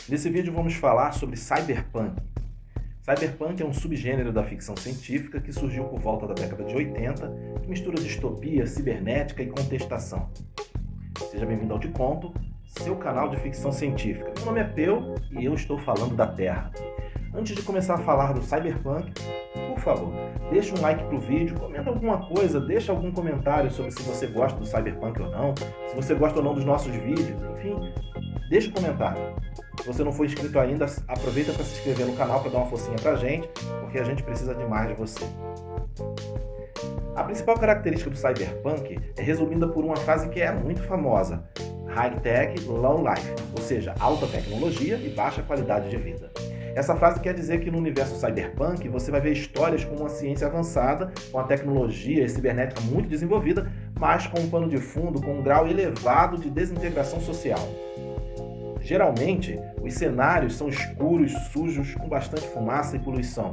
Nesse vídeo vamos falar sobre cyberpunk. Cyberpunk é um subgênero da ficção científica que surgiu por volta da década de 80, que mistura distopia, cibernética e contestação. Seja bem-vindo ao Te Conto, seu canal de ficção científica. Meu nome é Peu e eu estou falando da Terra. Antes de começar a falar do cyberpunk, por favor, deixa um like pro vídeo, comenta alguma coisa, deixa algum comentário sobre se você gosta do cyberpunk ou não, se você gosta ou não dos nossos vídeos, enfim, deixa um comentário. Se você não for inscrito ainda, aproveita para se inscrever no canal para dar uma forcinha pra gente, porque a gente precisa demais de você. A principal característica do cyberpunk é resumida por uma frase que é muito famosa: High Tech, Low Life, ou seja, alta tecnologia e baixa qualidade de vida. Essa frase quer dizer que no universo cyberpunk você vai ver histórias com uma ciência avançada, com a tecnologia e cibernética muito desenvolvida, mas com um pano de fundo com um grau elevado de desintegração social. Geralmente, os cenários são escuros, sujos, com bastante fumaça e poluição.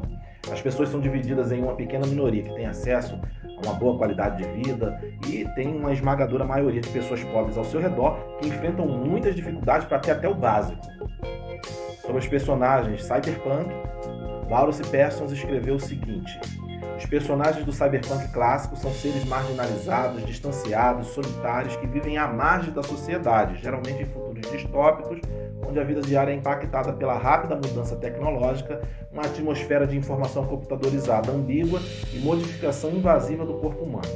As pessoas são divididas em uma pequena minoria que tem acesso a uma boa qualidade de vida e tem uma esmagadora maioria de pessoas pobres ao seu redor que enfrentam muitas dificuldades para ter até o básico. Sobre os personagens cyberpunk, Maurice Persons escreveu o seguinte: os personagens do cyberpunk clássico são seres marginalizados, distanciados, solitários, que vivem à margem da sociedade, geralmente em futuros distópicos, onde a vida diária é impactada pela rápida mudança tecnológica, uma atmosfera de informação computadorizada ambígua e modificação invasiva do corpo humano.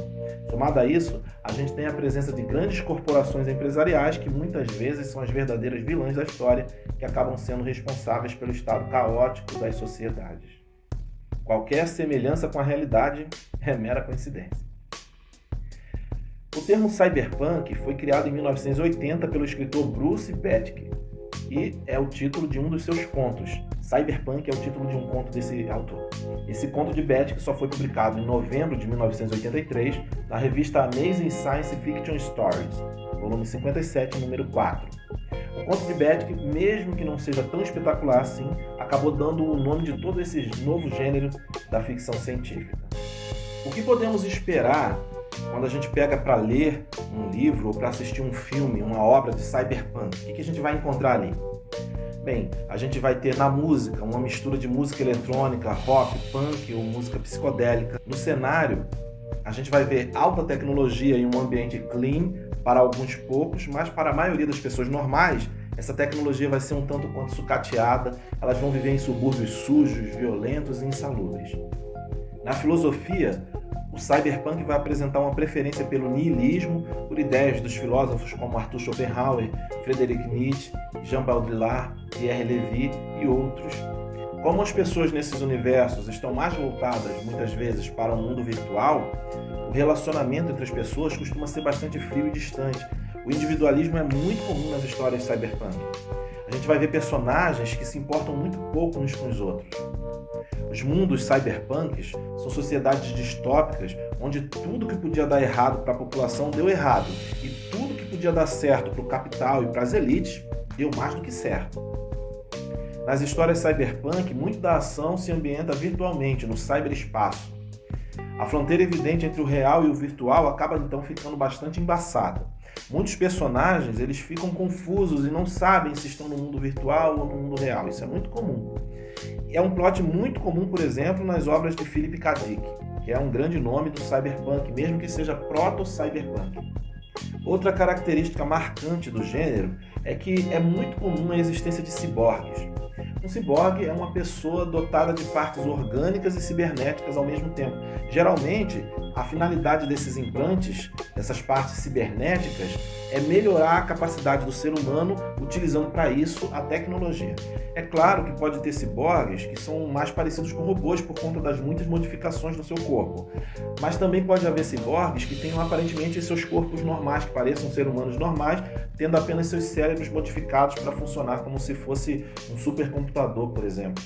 Somado a isso, a gente tem a presença de grandes corporações empresariais que muitas vezes são as verdadeiras vilãs da história, que acabam sendo responsáveis pelo estado caótico das sociedades. Qualquer semelhança com a realidade é mera coincidência. O termo cyberpunk foi criado em 1980 pelo escritor Bruce Bethke e é o título de um dos seus contos. Cyberpunk é o título de um conto desse autor. Esse conto de Bethke só foi publicado em novembro de 1983 na revista Amazing Science Fiction Stories, volume 57, número 4. O conto de Bethke, mesmo que não seja tão espetacular assim, acabou dando o nome de todo esse novo gênero da ficção científica. O que podemos esperar quando a gente pega para ler um livro ou para assistir um filme, uma obra de cyberpunk? O que a gente vai encontrar ali? Bem, a gente vai ter na música uma mistura de música eletrônica, rock, punk ou música psicodélica. No cenário, a gente vai ver alta tecnologia em um ambiente clean para alguns poucos, mas para a maioria das pessoas normais, essa tecnologia vai ser um tanto quanto sucateada, elas vão viver em subúrbios sujos, violentos e insalubres. Na filosofia, o cyberpunk vai apresentar uma preferência pelo niilismo, por ideias dos filósofos como Arthur Schopenhauer, Friedrich Nietzsche, Jean Baudrillard, Pierre Levy e outros. Como as pessoas nesses universos estão mais voltadas, muitas vezes, para o mundo virtual, o relacionamento entre as pessoas costuma ser bastante frio e distante. O individualismo é muito comum nas histórias cyberpunk. A gente vai ver personagens que se importam muito pouco uns com os outros. Os mundos cyberpunks são sociedades distópicas onde tudo que podia dar errado para a população deu errado e tudo que podia dar certo para o capital e para as elites deu mais do que certo. Nas histórias cyberpunk, muito da ação se ambienta virtualmente, no cyberespaço. A fronteira evidente entre o real e o virtual acaba então ficando bastante embaçada. Muitos personagens eles ficam confusos e não sabem se estão no mundo virtual ou no mundo real. Isso é muito comum. É um plot muito comum, por exemplo, nas obras de Philip K. Dick, que é um grande nome do cyberpunk, mesmo que seja proto-cyberpunk. Outra característica marcante do gênero é que é muito comum a existência de ciborgues. Um ciborgue é uma pessoa dotada de partes orgânicas e cibernéticas ao mesmo tempo. Geralmente, a finalidade desses implantes, dessas partes cibernéticas, é melhorar a capacidade do ser humano utilizando para isso a tecnologia. É claro que pode ter ciborgues que são mais parecidos com robôs por conta das muitas modificações no seu corpo. Mas também pode haver ciborgues que tenham aparentemente seus corpos normais, que pareçam ser humanos normais, tendo apenas seus cérebros modificados para funcionar como se fosse um supercomputador, por exemplo.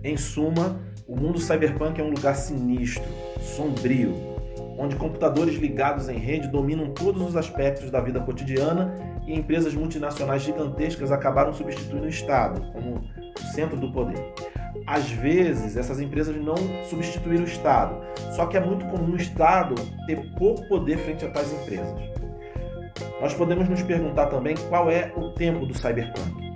Em suma, o mundo cyberpunk é um lugar sinistro, sombrio, onde computadores ligados em rede dominam todos os aspectos da vida cotidiana e empresas multinacionais gigantescas acabaram substituindo o Estado como o centro do poder. Às vezes, essas empresas não substituíram o Estado, só que é muito comum o Estado ter pouco poder frente a tais empresas. Nós podemos nos perguntar também qual é o tempo do cyberpunk.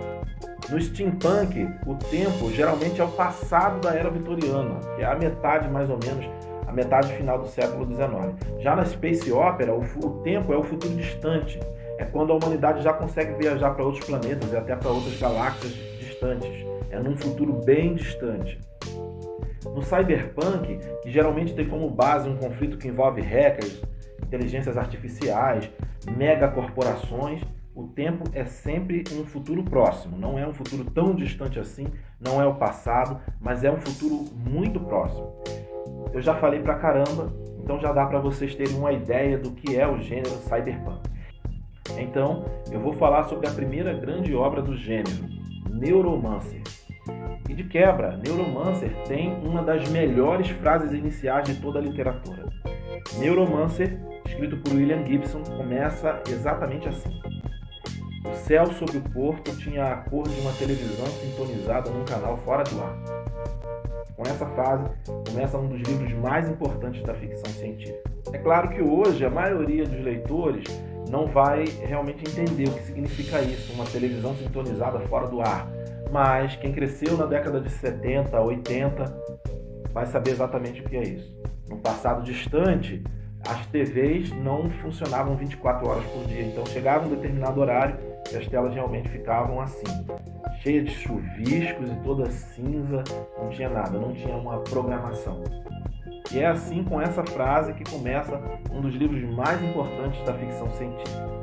No steampunk, o tempo geralmente é o passado da era vitoriana, que é a metade mais ou menos, a metade final do século XIX. Já na space opera, o tempo é o futuro distante, é quando a humanidade já consegue viajar para outros planetas e até para outras galáxias distantes, é num futuro bem distante. No cyberpunk, que geralmente tem como base um conflito que envolve hackers, inteligências artificiais, megacorporações, o tempo é sempre um futuro próximo, não é um futuro tão distante assim, não é o passado, mas é um futuro muito próximo. Eu já falei pra caramba, então já dá para vocês terem uma ideia do que é o gênero cyberpunk. Então, eu vou falar sobre a primeira grande obra do gênero, Neuromancer. E de quebra, Neuromancer tem uma das melhores frases iniciais de toda a literatura. Neuromancer, escrito por William Gibson, começa exatamente assim. O céu sobre o porto tinha a cor de uma televisão sintonizada num canal fora do ar. Com essa frase, começa um dos livros mais importantes da ficção científica. É claro que hoje a maioria dos leitores não vai realmente entender o que significa isso, uma televisão sintonizada fora do ar. Mas quem cresceu na década de 70, 80, vai saber exatamente o que é isso. No passado distante, as TVs não funcionavam 24 horas por dia, então chegava um determinado horário e as telas realmente ficavam assim, cheias de chuviscos e toda cinza, não tinha nada, não tinha uma programação. E é assim com essa frase que começa um dos livros mais importantes da ficção científica.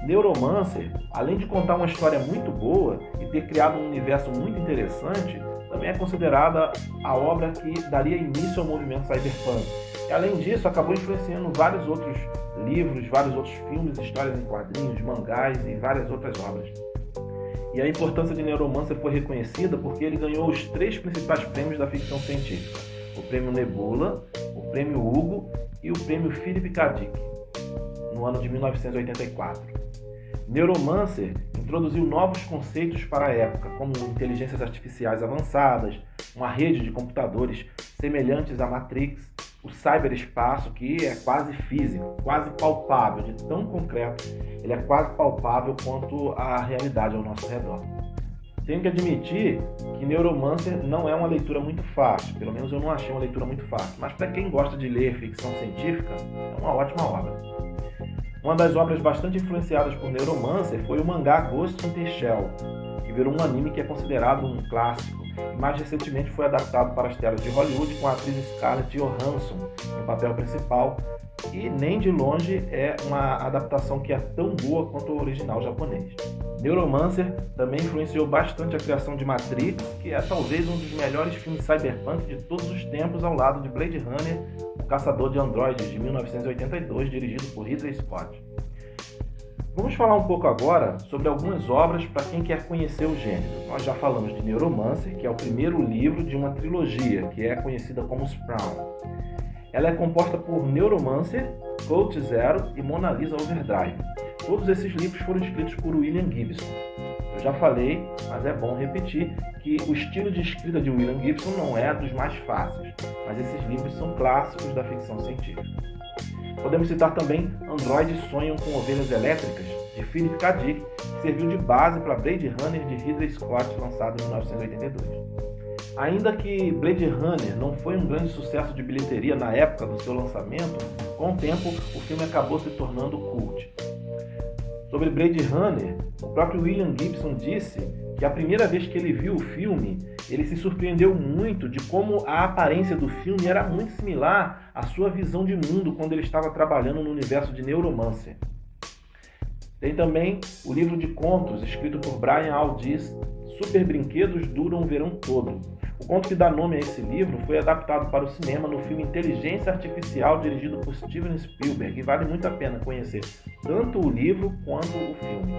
Neuromancer, além de contar uma história muito boa e ter criado um universo muito interessante, também é considerada a obra que daria início ao movimento cyberpunk. E além disso, acabou influenciando vários outros livros, vários outros filmes, histórias em quadrinhos, mangás e várias outras obras. E a importância de Neuromancer foi reconhecida porque ele ganhou os 3 principais prêmios da ficção científica: o Prêmio Nebula, o Prêmio Hugo e o Prêmio Philip K. Dick, no ano de 1984. Neuromancer introduziu novos conceitos para a época, como inteligências artificiais avançadas, uma rede de computadores semelhantes à Matrix, o cyberespaço, que é quase físico, quase palpável, de tão concreto, ele é quase palpável quanto a realidade ao nosso redor. Tenho que admitir que Neuromancer não é uma leitura muito fácil, pelo menos eu não achei uma leitura muito fácil, mas para quem gosta de ler ficção científica, é uma ótima obra. Uma das obras bastante influenciadas por Neuromancer foi o mangá Ghost in the Shell, que virou um anime que é considerado um clássico e mais recentemente foi adaptado para as telas de Hollywood com a atriz Scarlett Johansson no papel principal, e nem de longe é uma adaptação que é tão boa quanto o original japonês. Neuromancer também influenciou bastante a criação de Matrix, que é talvez um dos melhores filmes cyberpunk de todos os tempos, ao lado de Blade Runner, o Caçador de Androides, de 1982, dirigido por Ridley Scott. Vamos falar um pouco agora sobre algumas obras para quem quer conhecer o gênero. Nós já falamos de Neuromancer, que é o primeiro livro de uma trilogia, que é conhecida como Spawn. Ela é composta por Neuromancer, Code Zero e Mona Lisa Overdrive. Todos esses livros foram escritos por William Gibson. Eu já falei, mas é bom repetir, que o estilo de escrita de William Gibson não é dos mais fáceis, mas esses livros são clássicos da ficção científica. Podemos citar também Androides Sonham com Ovelhas Elétricas, de Philip K. Dick, que serviu de base para Blade Runner de Ridley Scott, lançado em 1982. Ainda que Blade Runner não foi um grande sucesso de bilheteria na época do seu lançamento, com o tempo o filme acabou se tornando cult. Sobre Blade Runner, o próprio William Gibson disse que a primeira vez que ele viu o filme, ele se surpreendeu muito de como a aparência do filme era muito similar à sua visão de mundo quando ele estava trabalhando no universo de Neuromancer. Tem também o livro de contos escrito por Brian Aldiss, Super Brinquedos Duram o Verão Todo. O conto que dá nome a esse livro foi adaptado para o cinema no filme Inteligência Artificial, dirigido por Steven Spielberg, e vale muito a pena conhecer tanto o livro quanto o filme.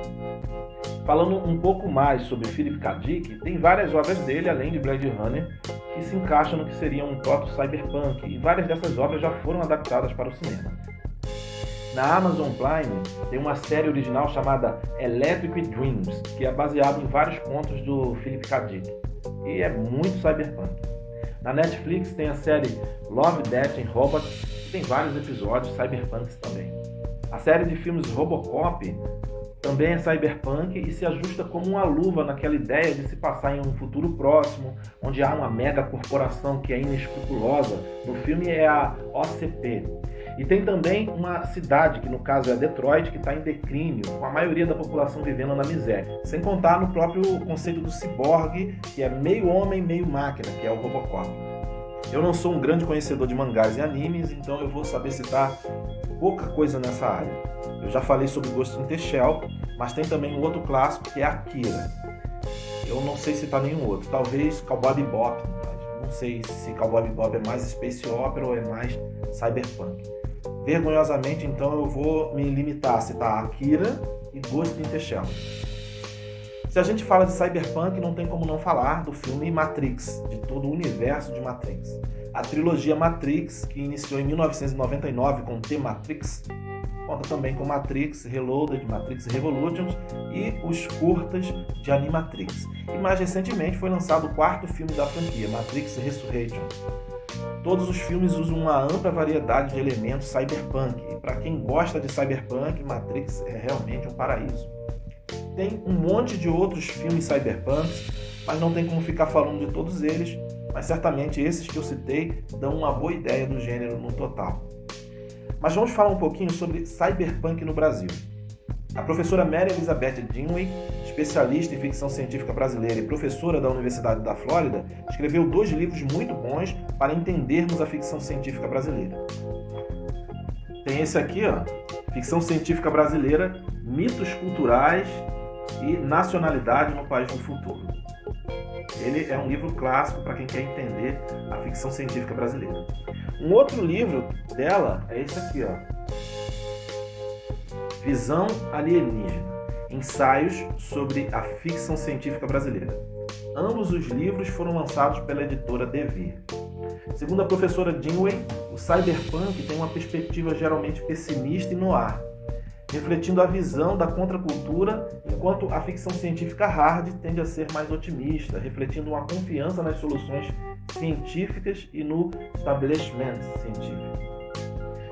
Falando um pouco mais sobre Philip K. Dick, tem várias obras dele, além de Blade Runner, que se encaixam no que seria um proto-cyberpunk, e várias dessas obras já foram adaptadas para o cinema. Na Amazon Prime tem uma série original chamada Electric Dreams, que é baseado em vários contos do Philip K. Dick, e é muito cyberpunk. Na Netflix tem a série Love, Death and Robots, que tem vários episódios cyberpunks também. A série de filmes Robocop também é cyberpunk e se ajusta como uma luva naquela ideia de se passar em um futuro próximo, onde há uma mega corporação que é inescrupulosa. No filme é a OCP. E tem também uma cidade, que no caso é Detroit, que está em declínio, com a maioria da população vivendo na miséria. Sem contar no próprio conceito do ciborgue, que é meio homem, meio máquina, que é o Robocop. Eu não sou um grande conhecedor de mangás e animes, então eu vou saber citar pouca coisa nessa área. Eu já falei sobre Ghost in the Shell, mas tem também um outro clássico que é Akira. Eu não sei citar nenhum outro, talvez Cowboy Bebop, não sei se Cowboy Bebop é mais space opera ou é mais cyberpunk. Vergonhosamente, então, eu vou me limitar a citar Akira e Ghost in the Shell. Se a gente fala de cyberpunk, não tem como não falar do filme Matrix, de todo o universo de Matrix. A trilogia Matrix, que iniciou em 1999 com The Matrix, conta também com Matrix Reloaded, Matrix Revolutions e os curtas de Animatrix. E mais recentemente foi lançado o quarto filme da franquia, Matrix Resurrection. Todos os filmes usam uma ampla variedade de elementos cyberpunk, e para quem gosta de cyberpunk, Matrix é realmente um paraíso. Tem um monte de outros filmes cyberpunks, mas não tem como ficar falando de todos eles, mas certamente esses que eu citei dão uma boa ideia do gênero no total. Mas vamos falar um pouquinho sobre cyberpunk no Brasil. A professora Mary Elizabeth Dinwiddie, especialista em ficção científica brasileira e professora da Universidade da Flórida, escreveu 2 livros muito bons para entendermos a ficção científica brasileira. Tem esse aqui, Ficção Científica Brasileira, Mitos Culturais e Nacionalidade no País do Futuro. Ele é um livro clássico para quem quer entender a ficção científica brasileira. Um outro livro dela é esse aqui, Visão Alienígena, Ensaios sobre a Ficção Científica Brasileira. Ambos os livros foram lançados pela editora Devir. Segundo a professora Dinwiddie, o cyberpunk tem uma perspectiva geralmente pessimista e noir, refletindo a visão da contracultura, enquanto a ficção científica hard tende a ser mais otimista, refletindo uma confiança nas soluções científicas e no establishment científico.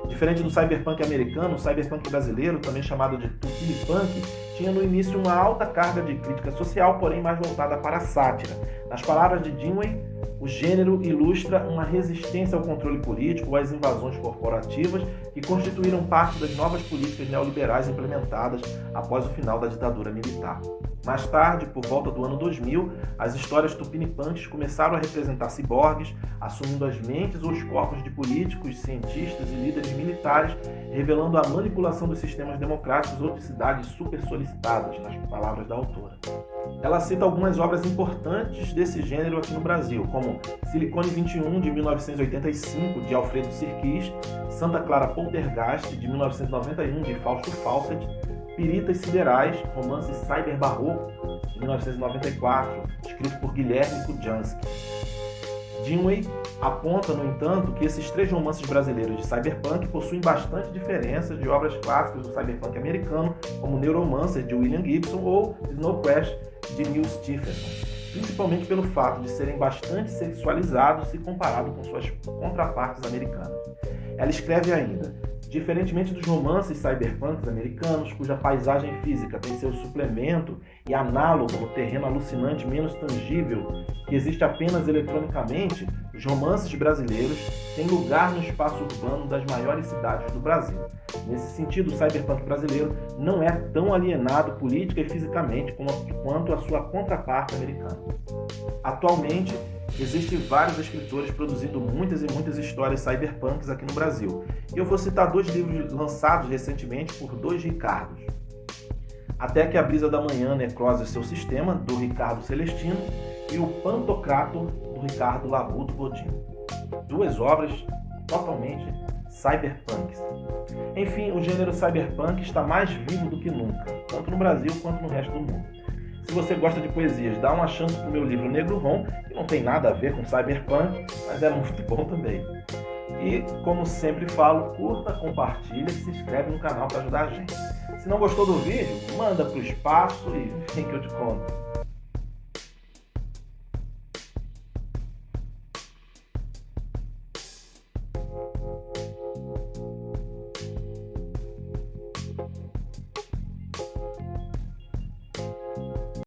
Diferente do cyberpunk americano, o cyberpunk brasileiro, também chamado de tupinipunk, tinha no início uma alta carga de crítica social, porém mais voltada para a sátira. Nas palavras de Dinwiddie, o gênero ilustra uma resistência ao controle político, às invasões corporativas que constituíram parte das novas políticas neoliberais implementadas após o final da ditadura militar. Mais tarde, por volta do ano 2000, as histórias tupinipunks começaram a representar ciborgues, assumindo as mentes ou os corpos de políticos, cientistas e líderes militares, revelando a manipulação dos sistemas democráticos ou de cidades super solicitadas, nas palavras da autora. Ela cita algumas obras importantes desse gênero aqui no Brasil, como Silicone 21, de 1985, de Alfredo Sirkis, Santa Clara Poltergeist, de 1991, de Fausto Fawcett, Piritas Siderais, romance cyberbarroco, de 1994, escrito por Guilherme Kudjansky. Dinwiddie aponta, no entanto, que esses 3 romances brasileiros de cyberpunk possuem bastante diferenças de obras clássicas do cyberpunk americano, como Neuromancer, de William Gibson, ou Snow Crash, de Neil Stephenson, principalmente pelo fato de serem bastante sexualizados se comparado com suas contrapartes americanas. Ela escreve ainda: diferentemente dos romances cyberpunks americanos, cuja paisagem física tem seu suplemento e análogo no terreno alucinante menos tangível, que existe apenas eletronicamente, os romances brasileiros têm lugar no espaço urbano das maiores cidades do Brasil. Nesse sentido, o cyberpunk brasileiro não é tão alienado política e fisicamente quanto a sua contraparte americana. Atualmente, existem vários escritores produzindo muitas e muitas histórias cyberpunks aqui no Brasil. E eu vou citar 2 livros lançados recentemente por 2 Ricardos. Até que a Brisa da Manhã necrose seu sistema, do Ricardo Celestino, e o Pantocrator, do Ricardo Labuto Godinho. 2 obras totalmente cyberpunks. Enfim, o gênero cyberpunk está mais vivo do que nunca, tanto no Brasil quanto no resto do mundo. Se você gosta de poesias, dá uma chance para o meu livro Negro Rom, que não tem nada a ver com cyberpunk, mas é muito bom também. E, como sempre falo, curta, compartilha e se inscreve no canal para ajudar a gente. Se não gostou do vídeo, manda para o espaço e vem que eu te conto.